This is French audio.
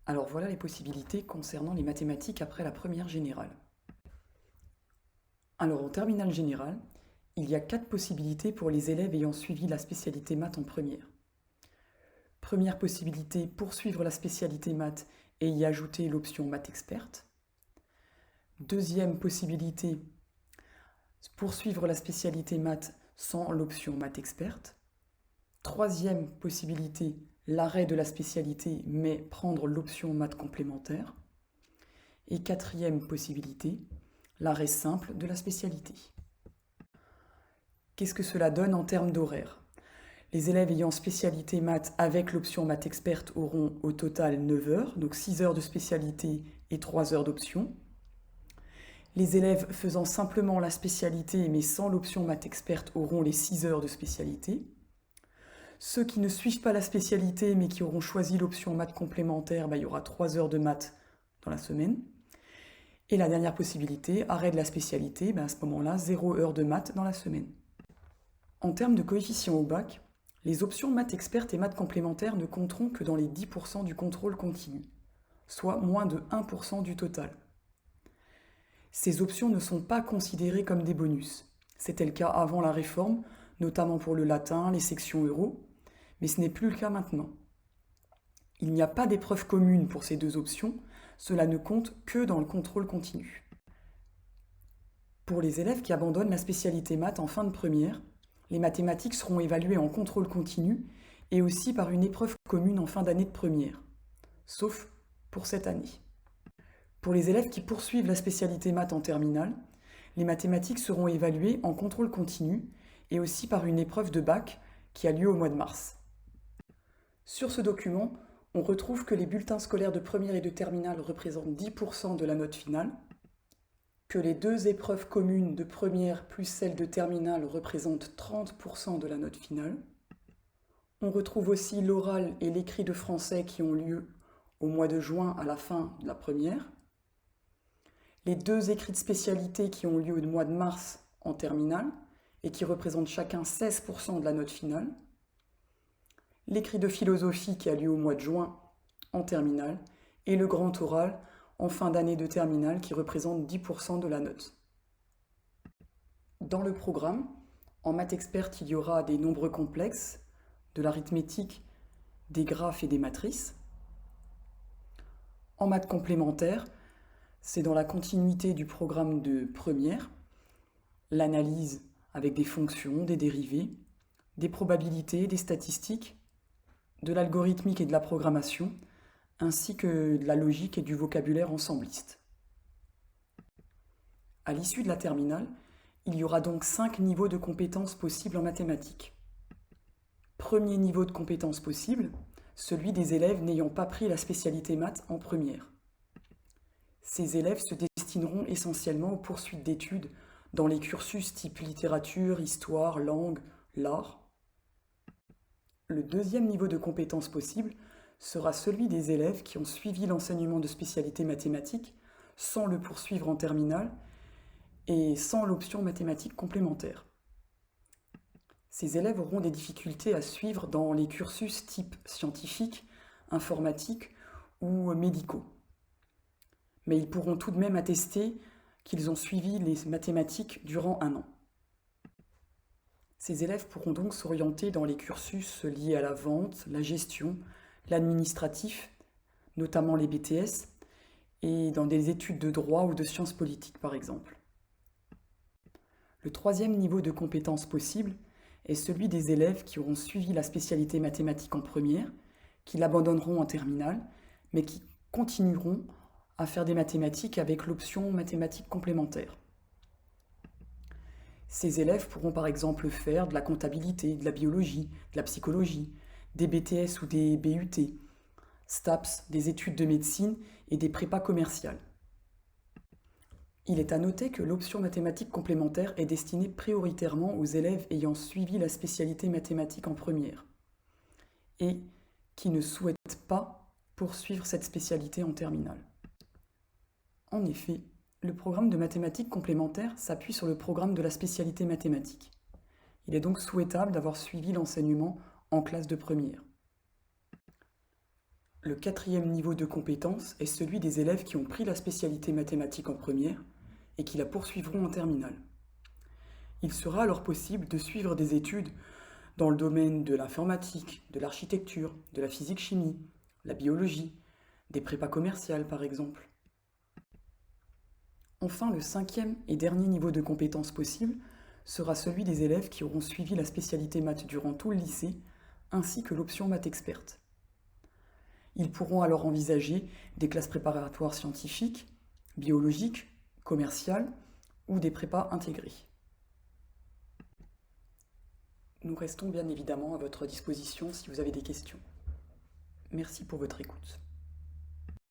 Alors voilà les possibilités concernant les mathématiques après la première générale. Alors en terminale générale, il y a 4 possibilités pour les élèves ayant suivi la spécialité maths en première. Première possibilité, poursuivre la spécialité maths et y ajouter l'option maths experte. Deuxième possibilité, poursuivre la spécialité maths sans l'option maths experte. Troisième possibilité, l'arrêt de la spécialité mais prendre l'option maths complémentaire. Et quatrième possibilité, l'arrêt simple de la spécialité. Qu'est-ce que cela donne en termes d'horaire? Les élèves ayant spécialité maths avec l'option maths experte auront au total 9 heures, donc 6 heures de spécialité et 3 heures d'option. Les élèves faisant simplement la spécialité mais sans l'option maths experte auront les 6 heures de spécialité. Ceux qui ne suivent pas la spécialité mais qui auront choisi l'option maths complémentaire, il y aura 3 heures de maths dans la semaine. Et la dernière possibilité, arrêt de la spécialité, à ce moment-là, 0 heure de maths dans la semaine. En termes de coefficient au bac, les options maths expertes et maths complémentaires ne compteront que dans les 10% du contrôle continu, soit moins de 1% du total. Ces options ne sont pas considérées comme des bonus. C'était le cas avant la réforme, notamment pour le latin, les sections euro, mais ce n'est plus le cas maintenant. Il n'y a pas d'épreuve commune pour ces deux options, cela ne compte que dans le contrôle continu. Pour les élèves qui abandonnent la spécialité maths en fin de première, les mathématiques seront évaluées en contrôle continu et aussi par une épreuve commune en fin d'année de première, sauf pour cette année. Pour les élèves qui poursuivent la spécialité maths en terminale, les mathématiques seront évaluées en contrôle continu et aussi par une épreuve de bac qui a lieu au mois de mars. Sur ce document, on retrouve que les bulletins scolaires de première et de terminale représentent 10% de la note finale, que les deux épreuves communes de première plus celle de terminale représentent 30% de la note finale. On retrouve aussi l'oral et l'écrit de français qui ont lieu au mois de juin à la fin de la première. Les deux écrits de spécialité qui ont lieu au mois de mars en terminale et qui représentent chacun 16% de la note finale. L'écrit de philosophie qui a lieu au mois de juin en terminale et le grand oral en fin d'année de terminale qui représente 10% de la note. Dans le programme, en maths experte, il y aura des nombres complexes, de l'arithmétique, des graphes et des matrices. En maths complémentaire, c'est dans la continuité du programme de première, l'analyse avec des fonctions, des dérivés, des probabilités, des statistiques, de l'algorithmique et de la programmation, ainsi que de la logique et du vocabulaire ensembliste. À l'issue de la terminale, il y aura donc 5 niveaux de compétences possibles en mathématiques. Premier niveau de compétences possible, celui des élèves n'ayant pas pris la spécialité maths en première. Ces élèves se destineront essentiellement aux poursuites d'études dans les cursus type littérature, histoire, langue, l'art. Le deuxième niveau de compétences possible sera celui des élèves qui ont suivi l'enseignement de spécialité mathématiques sans le poursuivre en terminale et sans l'option mathématiques complémentaire. Ces élèves auront des difficultés à suivre dans les cursus type scientifique, informatique ou médicaux. Mais ils pourront tout de même attester qu'ils ont suivi les mathématiques durant un an. Ces élèves pourront donc s'orienter dans les cursus liés à la vente, la gestion, l'administratif, notamment les BTS, et dans des études de droit ou de sciences politiques par exemple. Le troisième niveau de compétences possible est celui des élèves qui auront suivi la spécialité mathématique en première, qui l'abandonneront en terminale, mais qui continueront à faire des mathématiques avec l'option mathématiques complémentaires. Ces élèves pourront par exemple faire de la comptabilité, de la biologie, de la psychologie, des BTS ou des BUT, STAPS, des études de médecine et des prépas commerciales. Il est à noter que l'option mathématiques complémentaire est destinée prioritairement aux élèves ayant suivi la spécialité mathématique en première et qui ne souhaitent pas poursuivre cette spécialité en terminale. En effet, le programme de mathématiques complémentaires s'appuie sur le programme de la spécialité mathématique. Il est donc souhaitable d'avoir suivi l'enseignement en classe de première. Le quatrième niveau de compétence est celui des élèves qui ont pris la spécialité mathématiques en première et qui la poursuivront en terminale. Il sera alors possible de suivre des études dans le domaine de l'informatique, de l'architecture, de la physique-chimie, la biologie, des prépas commerciales par exemple. Enfin, le cinquième et dernier niveau de compétence possible sera celui des élèves qui auront suivi la spécialité maths durant tout le lycée, ainsi que l'option maths experte. Ils pourront alors envisager des classes préparatoires scientifiques, biologiques, commerciales ou des prépas intégrés. Nous restons bien évidemment à votre disposition si vous avez des questions. Merci pour votre écoute.